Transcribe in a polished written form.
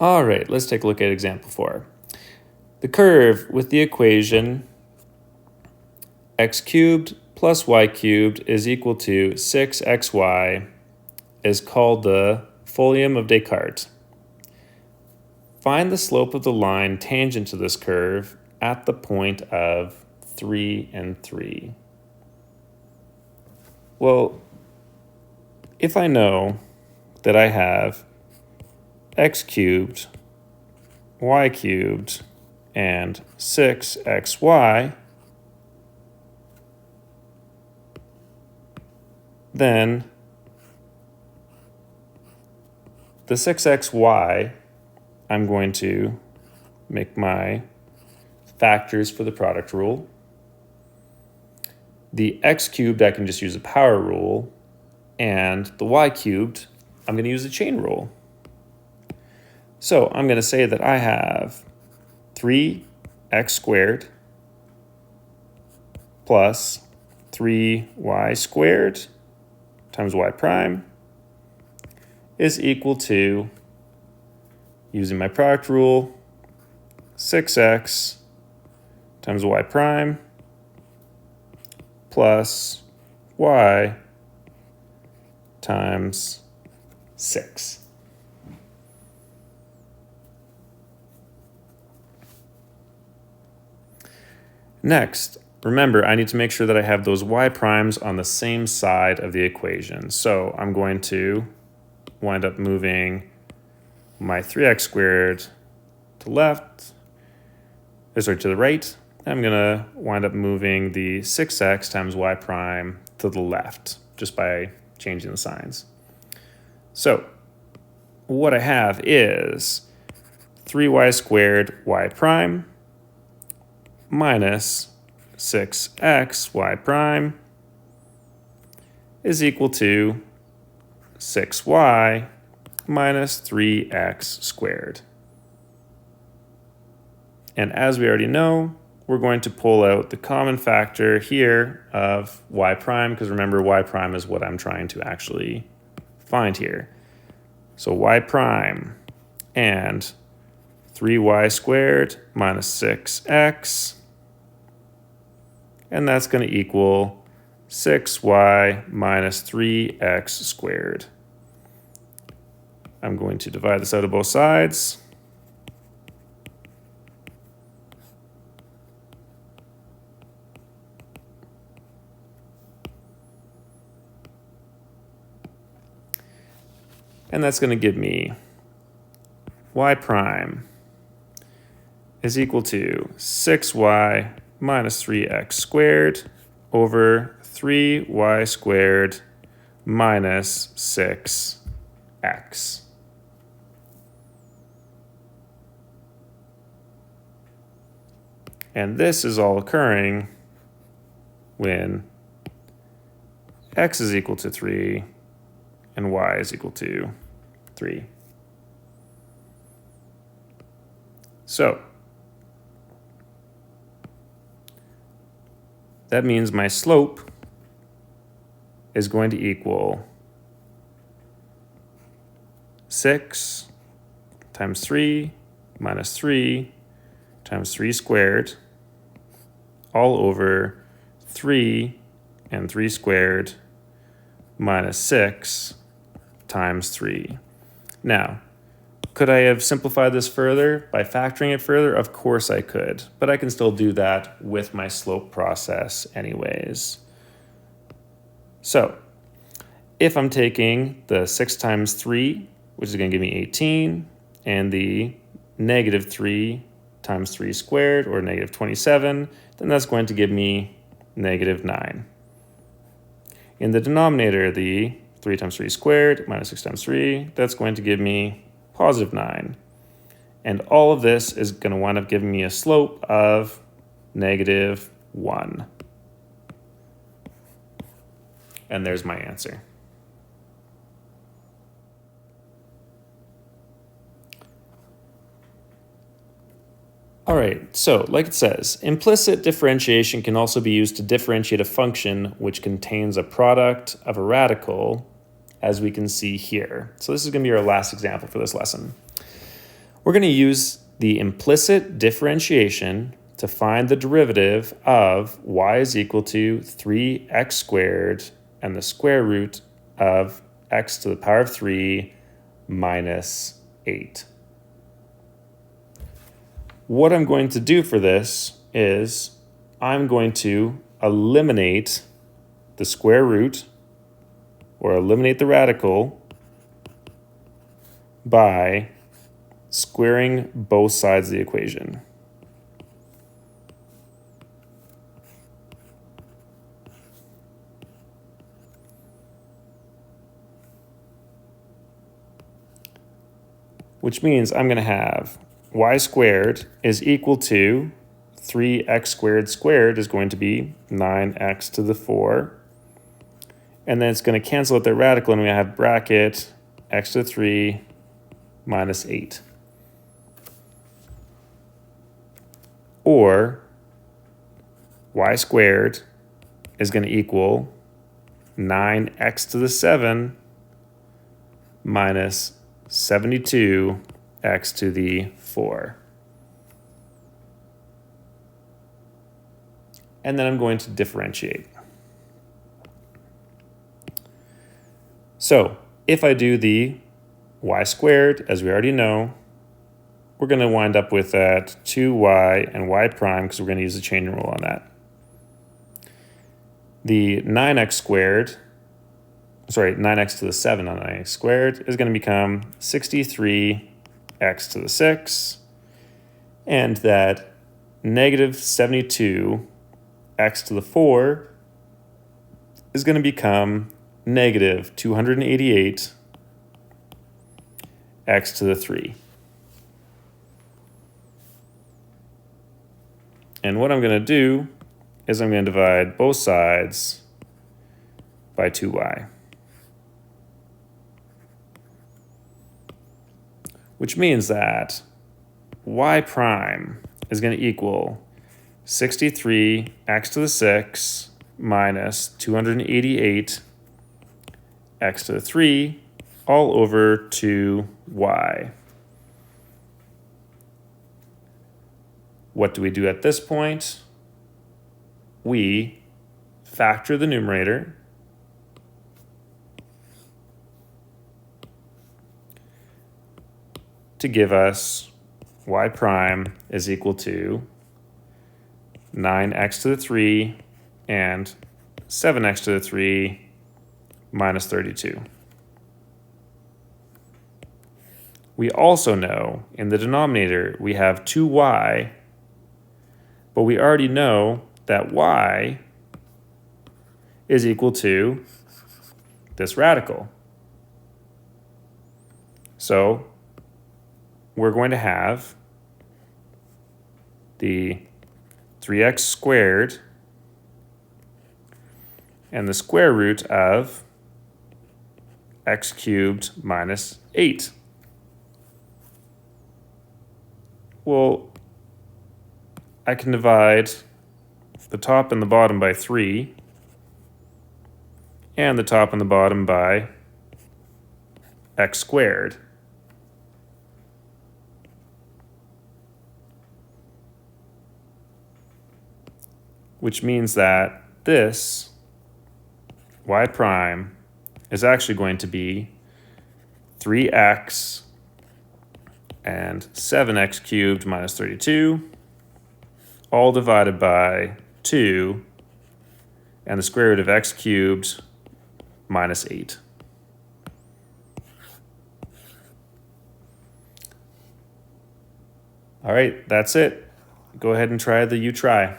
All right, let's take a look at example 4. The curve with the equation x cubed plus y cubed is equal to 6xy is called the folium of Descartes. Find the slope of the line tangent to this curve at the point of 3 and 3. Well, if I know that I have x cubed, y cubed, and 6xy, then the 6xy, I'm going to make my factors for the product rule. The x cubed, I can just use a power rule, and the y cubed, I'm going to use a chain rule. So I'm going to say that I have 3x squared plus 3y squared times y prime is equal to, using my product rule, 6x times y prime plus y times 6. Next, remember, I need to make sure that I have those y primes on the same side of the equation. So I'm going to wind up moving my 3x squared to the right. I'm going to wind up moving the 6x times y prime to the left, just by changing the signs. So what I have is 3y squared y prime minus 6x y prime is equal to 6y minus 3x squared. And as we already know, we're going to pull out the common factor here of y prime, because remember, y prime is what I'm trying to actually find here. So y prime and 3y squared minus 6x, and that's going to equal 6y minus 3x squared. I'm going to divide this out of both sides. And that's going to give me y prime is equal to 6y minus 3x squared over 3y squared minus 6x. And this is all occurring when x is equal to 3 and y is equal to 3. So that means my slope is going to equal 6 times 3 minus 3 times 3 squared all over 3 and 3 squared minus 6 times 3. Now, could I have simplified this further by factoring it further? Of course I could, but I can still do that with my slope process anyways. So if I'm taking the 6 times 3, which is going to give me 18, and the negative 3 times 3 squared, or negative 27, then that's going to give me negative 9. In the denominator, the 3 times 3 squared minus 6 times 3, that's going to give me positive 9. And all of this is going to wind up giving me a slope of negative 1. And there's my answer. All right, so like it says, implicit differentiation can also be used to differentiate a function which contains a product of a radical, as we can see here. So this is going to be our last example for this lesson. We're going to use the implicit differentiation to find the derivative of y is equal to 3x squared and the square root of x to the power of 3 minus 8. What I'm going to do for this is I'm going to eliminate the square root or eliminate the radical by squaring both sides of the equation. Which means I'm going to have y squared is equal to 3x squared squared is going to be 9x to the 4. And then it's going to cancel out the radical, and we have bracket x to the 3 minus 8. Or y squared is going to equal 9x to the 7 minus 72x to the 4. And then I'm going to differentiate. So if I do the y squared, as we already know, we're going to wind up with that 2y and y prime because we're going to use the chain rule on that. The 9x squared, 9x to the 7 on 9x squared is going to become 63x to the 6. And that negative 72x to the 4 is going to become negative 288x to the 3. And what I'm going to do is I'm going to divide both sides by 2y. Which means that y prime is going to equal 63x to the 6 minus 288x to the 3 all over 2y. What do we do at this point? We factor the numerator to give us y prime is equal to 9x to the 3 and 7x to the 3 minus 32. We also know in the denominator we have 2y, but we already know that y is equal to this radical. So we're going to have the 3x squared and the square root of x cubed minus 8. Well, I can divide the top and the bottom by 3 and the top and the bottom by x squared. Which means that this y prime is actually going to be 3x and 7x cubed minus 32, all divided by 2, and the square root of x cubed minus 8. All right, that's it. Go ahead and try the you try.